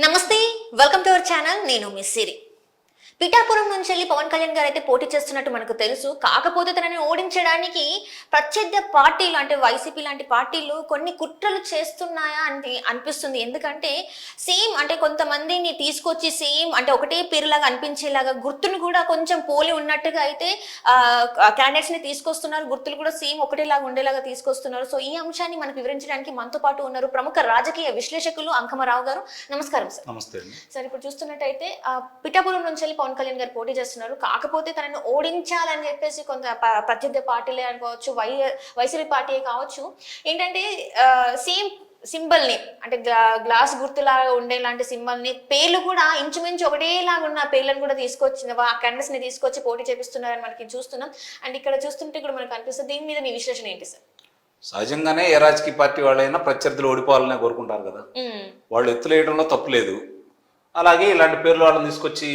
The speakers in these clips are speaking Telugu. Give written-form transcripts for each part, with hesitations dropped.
నమస్తే, వెల్కమ్ టు అవర్ ఛానల్. నేను మిస్ సిరి. పిఠాపురం నుంచి వెళ్ళి పవన్ కళ్యాణ్ గారు అయితే పోటీ చేస్తున్నట్టు మనకు తెలుసు. కాకపోతే తనని ఓడించడానికి ప్రత్యర్థి పార్టీలు అంటే వైసీపీ లాంటి పార్టీలు కొన్ని కుట్రలు చేస్తున్నాయా అని అనిపిస్తుంది. ఎందుకంటే సేమ్ అంటే కొంతమందిని తీసుకొచ్చి సేమ్ అంటే ఒకటే పేరులాగా అనిపించేలాగా గుర్తును కూడా కొంచెం పోలి ఉన్నట్టుగా అయితే క్యాండిడేట్స్ ని తీసుకొస్తున్నారు. గుర్తులు కూడా సేమ్ ఒకటేలాగా ఉండేలాగా తీసుకొస్తున్నారు. సో ఈ అంశాన్ని మనకు వివరించడానికి మనతో పాటు ఉన్నారు ప్రముఖ రాజకీయ విశ్లేషకులు అంకమరావు గారు. నమస్కారం సార్. నమస్తే. సార్, ఇప్పుడు చూస్తున్నట్టయితే పిఠాపురం నుంచి వెళ్ళి పవన్ కళ్యాణ్ గారు పోటీ చేస్తున్నారు. కాకపోతే తనని ఓడించాలని చెప్పేసి కొంత ప్రత్యర్థి పార్టీలే అనుకోవచ్చు, వైసీపీ పార్టీ కావచ్చు, ఏంటంటే సేమ్ సింబల్ ని అంటే గ్లాస్ గుర్తులాగా ఉండేలాంటి సింబల్ ని పేర్లు కూడా ఇంచుమించు ఒకటేలాగా ఉన్న పేర్లను కూడా తీసుకొచ్చిన క్యాండిడేట్స్ ని తీసుకొచ్చి పోటీ చేపిస్తున్నారని మనకి చూస్తున్నాం. అండ్ ఇక్కడ చూస్తుంటే కూడా మనకు అనిపిస్తుంది. దీని మీద మీ విశ్లేషణ ఏంటి సార్? సహజంగానే ఏ రాజకీయ పార్టీ వాళ్ళైనా ప్రత్యర్థులు ఓడిపోవాలనే కోరుకుంటారు కదా. వాళ్ళు ఎత్తులేయడంలో తప్పు లేదు. అలాగే ఇలాంటి పేర్లు వాళ్ళని తీసుకొచ్చి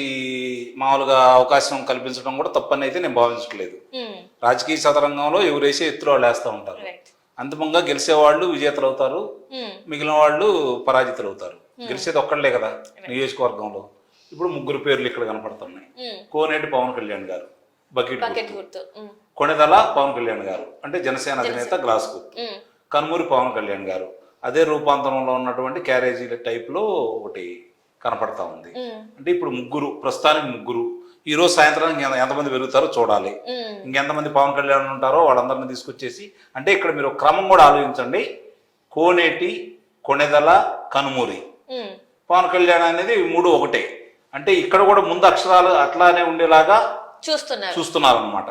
మామూలుగా అవకాశం కల్పించడం కూడా తప్పని అయితే నేను భావించట్లేదు. రాజకీయ చదరంగంలో ఎవరేసే ఎత్తులు వాళ్ళు వేస్తూ ఉంటారు. అంతిమంగా గెలిచేవాళ్ళు విజేతలు అవుతారు, మిగిలిన వాళ్ళు పరాజితులు అవుతారు. గెలిచేది ఒక్కళ్ళే కదా నియోజకవర్గంలో. ఇప్పుడు ముగ్గురు పేర్లు ఇక్కడ కనపడుతున్నాయి. కోనేటి పవన్ కళ్యాణ్ గారు బకెట్ గుర్తు, కొణిదల పవన్ కళ్యాణ్ గారు అంటే జనసేన అధినేత గ్లాస్ గుర్తు, కనుమూరి పవన్ కళ్యాణ్ గారు అదే రూపాంతరంలో ఉన్నటువంటి క్యారేజీల టైప్ లో ఒకటి కనపడతా ఉంది. అంటే ఇప్పుడు ప్రస్తుతానికి ముగ్గురు. ఈ రోజు సాయంత్రానికి ఎంతమంది పెరుగుతారో చూడాలి. ఇంకెంతమంది పవన్ కళ్యాణ్ ఉంటారో వాళ్ళందరినీ తీసుకొచ్చేసి, అంటే ఇక్కడ మీరు క్రమం కూడా ఆలోచించండి. కోనేటి, కొణిదల, కనుమూరి, పవన్ కళ్యాణ్ అనేది మూడు ఒకటే. అంటే ఇక్కడ కూడా ముందు అక్షరాలు అట్లానే ఉండేలాగా చూస్తున్నారు అనమాట.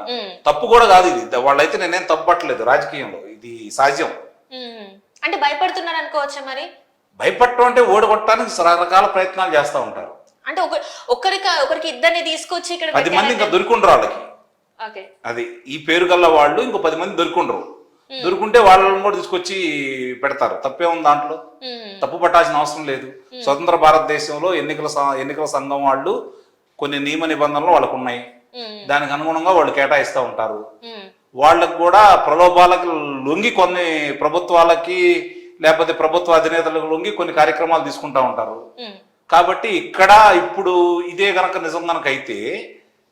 తప్పు కూడా కాదు ఇది. వాళ్ళైతే నేనేం తప్పట్లేదు. రాజకీయంలో ఇది సహజం. అంటే భయపడుతున్నారు అనుకోవచ్చా? మరి భయపడటం అంటే ఓడగొట్టడానికి రకరకాల ప్రయత్నాలు చేస్తూ ఉంటారు. అంటే ఒకరికి ఇద్దరిని తీసుకొచ్చి ఇక్కడ 10 మంది ఇంకా దొరికిండ్రు వాళ్ళకి. అది ఈ పేరు గల్ల వాళ్ళు ఇంకో 10 మంది దొరికిండ్రు. దొరుకుంటే వాళ్ళని కూడా తీసుకొచ్చి పెడతారు. తప్పే ఉంది దాంట్లో. తప్పు పట్టాల్సిన అవసరం లేదు. స్వతంత్ర భారతదేశంలో ఎన్నికల సంఘం వాళ్ళు కొన్ని నియమ నిబంధనలు వాళ్ళకు ఉన్నాయి. దానికి అనుగుణంగా వాళ్ళు కేటాయిస్తూ ఉంటారు. వాళ్ళకు కూడా ప్రలోభాలకు లొంగి కొన్ని ప్రభుత్వాలకి లేకపోతే ప్రభుత్వ అధినేతలకు లొంగి కొన్ని కార్యక్రమాలు తీసుకుంటా ఉంటారు. కాబట్టి ఇక్కడ ఇప్పుడు ఇదే గనక నిజం గనక అయితే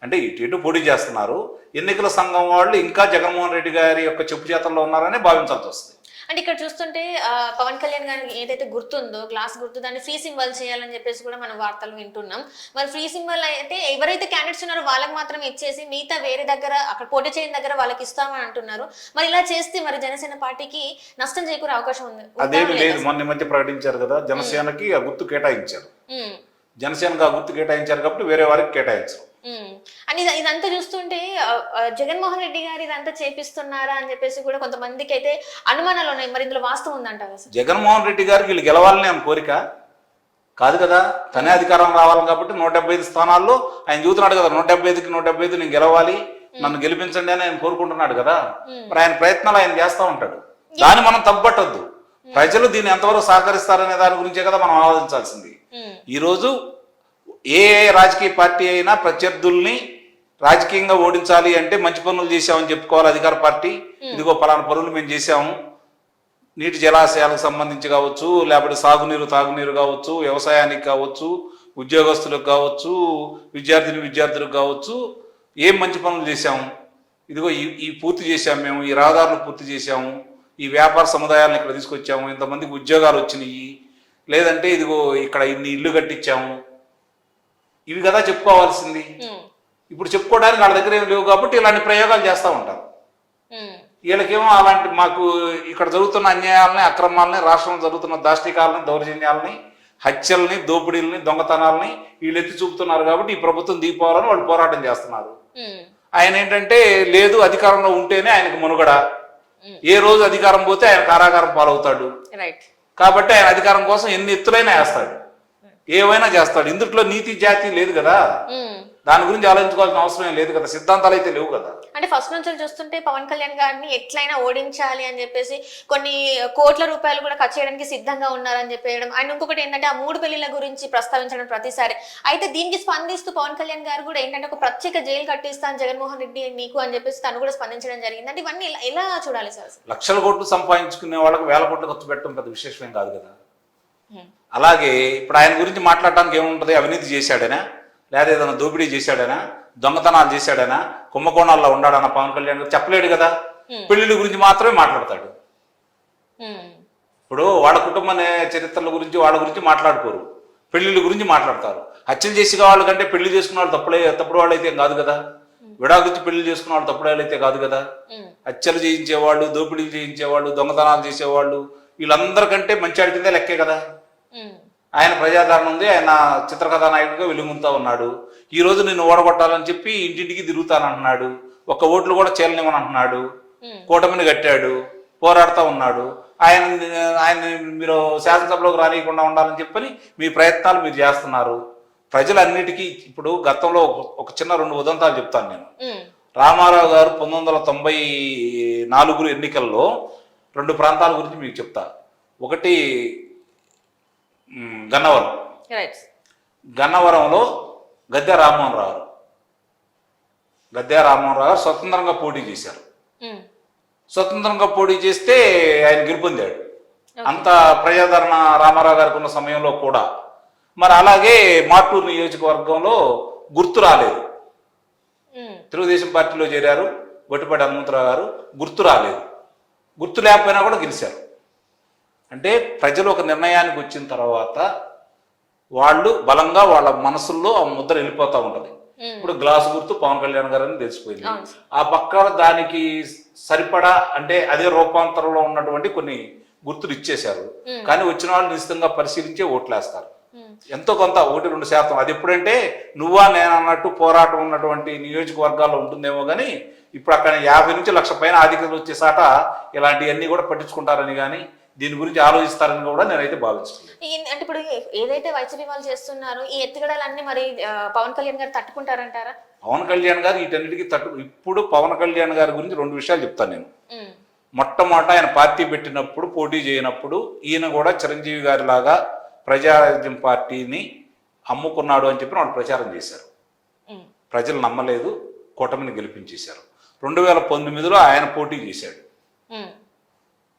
అంటే ఇటు పోటీ చేస్తున్నారు. ఎన్నికల సంఘం వాళ్ళు ఇంకా జగన్మోహన్ రెడ్డి గారి యొక్క చెప్పు చేతల్లో ఉన్నారని భావించాల్సి వస్తుంది. అంటే ఇక్కడ చూస్తుంటే పవన్ కళ్యాణ్ గారికి ఏదైతే గుర్తుందో గ్లాస్ గుర్తు, దాన్ని ఫ్రీ సింబల్ చేయాలని చెప్పేసి కూడా మనం వార్తలు వింటున్నాం. మరి ఫ్రీ సింబల్ అయితే ఎవరైతే క్యాండిడేట్స్ ఉన్నారో వాళ్ళకి మాత్రం ఇచ్చేసి మిగతా వేరే దగ్గర అక్కడ పోటీ చేయని దగ్గర వాళ్ళకి ఇస్తామని అంటున్నారు. మరి ఇలా చేస్తే మరి జనసేన పార్టీకి నష్టం చేకూరే అవకాశం ఉంది? అదేమి లేదు. మొన్న మధ్య ప్రకటించారు కదా, జనసేనకి ఆ గుర్తు కేటాయించారు. జనసేనకు ఆ గుర్తు కేటాయించారు కాబట్టి వేరే వారికి కేటాయించారు. అని ఇదంతా చూస్తుంటే జగన్మోహన్ రెడ్డి గారు ఇదంతా చేపిస్తున్నారా అని చెప్పేసి కూడా కొంతమందికి అయితే అనుమానాలు ఉన్నాయి. మరి ఇందులో వాస్తవం ఉందంటారా? జగన్మోహన్ రెడ్డి గారికి వీళ్ళు గెలవాలని ఆయన కోరిక కాదు కదా. తనే అధికారం రావాలి కాబట్టి 175 స్థానాల్లో ఆయన చూస్తున్నాడు కదా. 175కి 175 నేను గెలవాలి, నన్ను గెలిపించండి అని ఆయన కోరుకుంటున్నాడు కదా. మరి ఆయన ప్రయత్నాలు ఆయన చేస్తూ ఉంటాడు. దాన్ని మనం తప్పట్టద్దు. ప్రజలు దీన్ని ఎంతవరకు సహకరిస్తారనే దాని గురించే కదా మనం ఆలోచించాల్సింది. ఈరోజు ఏ రాజకీయ పార్టీ అయినా ప్రత్యర్థుల్ని రాజకీయంగా ఓడించాలి అంటే మంచి పనులు చేశామని చెప్పుకోవాలి అధికార పార్టీ. ఇదిగో పలానా పనులు మేము చేశాము, నీటి జలాశయాలకు సంబంధించి కావచ్చు, లేకపోతే తాగునీరు కావచ్చు, వ్యవసాయానికి కావచ్చు, ఉద్యోగస్తులకు కావచ్చు, విద్యార్థులకు కావచ్చు, ఏం మంచి పనులు చేశాము, ఇదిగో ఈ పూర్తి చేశాము, మేము ఈ రహదారులు పూర్తి చేశాము, ఈ వ్యాపార సముదాయాలను ఇక్కడ తీసుకొచ్చాము, ఇంతమందికి ఉద్యోగాలు వచ్చినాయి, లేదంటే ఇదిగో ఇక్కడ ఇన్ని ఇల్లు కట్టించాము, ఇవి కదా చెప్పుకోవాల్సింది. ఇప్పుడు చెప్పుకోవడానికి వాళ్ళ దగ్గర ఏమి లేవు కాబట్టి ఇలాంటి ప్రయోగాలు చేస్తూ ఉంటారు. వీళ్ళకేమో అలాంటి మాకు ఇక్కడ జరుగుతున్న అన్యాయాలని, అక్రమాలని, రాష్ట్రంలో జరుగుతున్న దాష్టికాలని, దౌర్జన్యాలని, హత్యల్ని, దోపిడీలని, దొంగతనాలని వీళ్ళు ఎత్తి చూపుతున్నారు కాబట్టి ఈ ప్రభుత్వం దిగిపోవాలని వాళ్ళు పోరాటం చేస్తున్నారు. ఆయన ఏంటంటే లేదు, అధికారంలో ఉంటేనే ఆయనకు మనుగడ, ఏ రోజు అధికారం పోతే ఆయన కారాగారం పాలవుతాడు. కాబట్టి ఆయన అధికారం కోసం ఎన్ని ఎత్తులైనా వేస్తాడు, ఏవైనా చేస్తాడు. ఇందుట్లో నీతి జాతి లేదు కదా. దాని గురించి ఆలోచించుకోవాల్సిన అవసరం లేదు కదా. సిద్ధాంతాలు అయితే లేవు కదా. అంటే ఫస్ట్ నుంచి చూస్తుంటే పవన్ కళ్యాణ్ గారిని ఎట్లయినా ఓడించాలి అని చెప్పేసి కొన్ని కోట్ల రూపాయలు కూడా ఖర్చు చేయడానికి సిద్ధంగా ఉన్నారని చెప్పేయడం. అండ్ ఇంకొకటి ఏంటంటే ఆ 3 పెళ్లిళ్ల గురించి ప్రస్తావించడం ప్రతిసారి. అయితే దీనికి స్పందిస్తూ పవన్ కళ్యాణ్ గారు కూడా ఏంటంటే ఒక ప్రత్యేక జైలు కట్టిస్తాను జగన్మోహన్ రెడ్డి నీకు అని చెప్పేసి తను కూడా స్పందించడం జరిగింది. అంటే ఇవన్నీ ఎలా చూడాలి సార్? లక్షల కోట్లు సంపాదించుకునే వాళ్ళకి వేల కోట్లు ఖర్చు పెట్టడం పెద్ద విశేషమేం కాదు కదా. అలాగే ఇప్పుడు ఆయన గురించి మాట్లాడటానికి ఏముంటుంది? అవినీతి చేశాడనా, లేదా ఏదైనా దోపిడీ చేశాడనా, దొంగతనాలు చేశాడనా, కుంభకోణాల్లో ఉన్నాడనా పవన్ కళ్యాణ్ గారు చెప్పలేడు కదా. పెళ్లిళ్ళ గురించి మాత్రమే మాట్లాడతాడు. ఇప్పుడు వాళ్ళ కుటుంబ చరిత్రల గురించి వాళ్ళ గురించి మాట్లాడుకోరు, పెళ్లిళ్ళ గురించి మాట్లాడతారు. హత్యలు చేసి వాళ్ళ కంటే పెళ్లి చేసుకున్న వాళ్ళు తప్పుడు వాళ్ళు అయితే కాదు కదా. విడాకుచ్చి పెళ్లి చేసుకున్న వాళ్ళు తప్పుడు వాళ్ళు అయితే కాదు కదా. హత్యలు చేయించేవాళ్ళు, దోపిడీలు చేయించేవాళ్ళు, దొంగతనాలు చేసేవాళ్ళు వీళ్ళందరికంటే మంచి అడిగిందే లెక్కే కదా. ఆయన ప్రజాదరణ ఉంది, ఆయన చిత్రకథా నాయకుడిగా వెలుగుతా ఉన్నాడు. ఈ రోజు నిన్ను ఓడగొట్టాలని చెప్పి ఇంటింటికి తిరుగుతానంటున్నాడు. ఒక్క ఓట్లు కూడా చేయాలనివ్వని అంటున్నాడు. కూటమిని కట్టాడు, పోరాడుతూ ఉన్నాడు. ఆయన మీరు శాసనసభలోకి రానియకుండా ఉండాలని చెప్పని మీ ప్రయత్నాలు మీరు చేస్తున్నారు. ప్రజలన్నిటికీ ఇప్పుడు గతంలో ఒక చిన్న 2 ఉదంతాలు చెప్తాను నేను. రామారావు గారు 1994 ఎన్నికల్లో 2 ప్రాంతాల గురించి మీకు చెప్తా. ఒకటి గన్నవరం. గన్నవరంలో గద్దె రామ్మోహన్ రావు గారు స్వతంత్రంగా పోటీ చేశారు. స్వతంత్రంగా పోటీ చేస్తే ఆయన గెలుపొందాడు. అంత ప్రజాదరణ రామారావు గారికి ఉన్న సమయంలో కూడా. మరి అలాగే మార్టూరు నియోజకవర్గంలో గుర్తు రాలేదు. తెలుగుదేశం పార్టీలో చేరారు గొట్టిపాటి హనుమంతరావు గారు, గుర్తు రాలేదు. గుర్తు లేకపోయినా కూడా గెలిచారు. అంటే ప్రజలు ఒక నిర్ణయానికి వచ్చిన తర్వాత వాళ్ళు బలంగా వాళ్ళ మనసుల్లో ఆ ముద్ర వెళ్ళిపోతూ ఉంటది. ఇప్పుడు గ్లాసు గుర్తు పవన్ కళ్యాణ్ గారు అని తెలిసిపోయింది. ఆ పక్క దానికి సరిపడా అంటే అదే రూపాంతరంలో ఉన్నటువంటి కొన్ని గుర్తులు ఇచ్చేశారు. కానీ వచ్చిన వాళ్ళు నిశ్చితంగా పరిశీలించే ఓట్లేస్తారు. ఎంతో కొంత 1-2%. అది ఎప్పుడంటే నువ్వా నేను అన్నట్టు పోరాటం ఉన్నటువంటి నియోజకవర్గాల్లో ఉంటుందేమో కానీ ఇప్పుడు అక్కడ 50 నుంచి 1,00,000 పైన ఆధిక్యతలు వచ్చేసాట ఇలాంటివన్నీ కూడా పట్టించుకుంటారని కానీ దీని గురించి ఆలోచిస్తారని కూడా నేనైతే భావించలేదు. అంటే ఇప్పుడు ఏదైతే వైసీపీ వాళ్ళు చేస్తున్నారో ఈ ఎత్తుగడలన్నీ మరి పవన్ కళ్యాణ్ గారు తట్టుకుంటారంటారా? పవన్ కళ్యాణ్ గారు వీటన్నిటికీ ఇప్పుడు పవన్ కళ్యాణ్ గారి గురించి 2 విషయాలు చెప్తాను నేను. మొట్టమొదట ఆయన పార్టీ పెట్టినప్పుడు పోటీ చేయనప్పుడు ఈయన కూడా చిరంజీవి గారి లాగా ప్రజారాజ్యం పార్టీని అమ్ముకున్నాడు అని చెప్పి వాళ్ళు ప్రచారం చేశారు. ప్రజలు నమ్మలేదు, కూటమిని గెలిపించేశారు. 2019లో ఆయన పోటీ చేశాడు,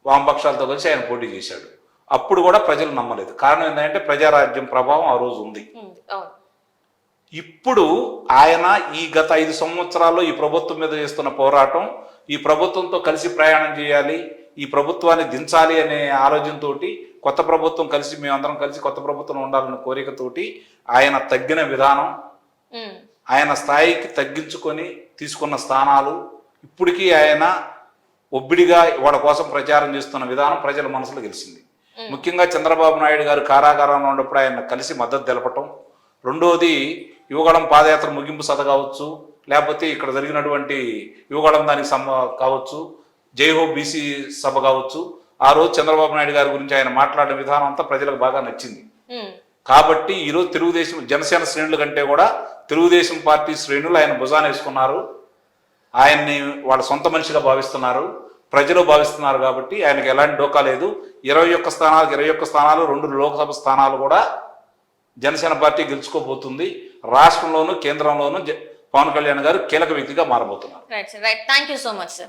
వామపక్షాలతో కలిసి ఆయన పోటీ చేశాడు. అప్పుడు కూడా ప్రజలు నమ్మలేదు. కారణం ఏంటంటే ప్రజారాజ్యం ప్రభావం ఆ రోజు ఉంది. ఇప్పుడు ఆయన ఈ గత 5 సంవత్సరాల్లో ఈ ప్రభుత్వం మీద చేస్తున్న పోరాటం, ఈ ప్రభుత్వంతో కలిసి ప్రయాణం చేయాలి, ఈ ప్రభుత్వాన్ని దించాలి అనే ఆలోచనతో కొత్త ప్రభుత్వం కలిసి మేమందరం కలిసి కొత్త ప్రభుత్వం ఉండాలన్న కోరికతోటి ఆయన తగ్గిన విధానం, ఆయన స్థాయికి తగ్గించుకొని తీసుకున్న స్థానాలు, ఇప్పటికీ ఆయన ఒబ్బిడిగా వాళ్ళ కోసం ప్రచారం చేస్తున్న విధానం ప్రజల మనసులో గెలిచింది. ముఖ్యంగా చంద్రబాబు నాయుడు గారు కారాగారంలో ఉన్నప్పుడు ఆయన కలిసి మద్దతు తెలపటం. రెండోది యువగళం పాదయాత్ర ముగింపు సభ కావచ్చు, లేకపోతే ఇక్కడ జరిగినటువంటి యువగళం దానికి కావచ్చు, జైహో బీసీ సభ కావచ్చు. ఆ రోజు చంద్రబాబు నాయుడు గారి గురించి ఆయన మాట్లాడిన విధానం అంతా ప్రజలకు బాగా నచ్చింది. కాబట్టి ఈరోజు తెలుగుదేశం జనసేన శ్రేణుల కంటే కూడా తెలుగుదేశం పార్టీ శ్రేణులు ఆయన భుజాన వేసుకున్నారు. ఆయన్ని వాళ్ళ సొంత మనిషిగా భావిస్తున్నారు, ప్రజలు భావిస్తున్నారు. కాబట్టి ఆయనకు ఎలాంటి డోకా లేదు. 21 స్థానాలకు 21 స్థానాలు, 2 లోక్సభ స్థానాలు కూడా జనసేన పార్టీ గెలుచుకోబోతుంది. రాష్ట్రంలోను కేంద్రంలోను పవన్ కళ్యాణ్ గారు కీలక వ్యక్తిగా మారబోతున్నారు. Right. Thank you so much sir.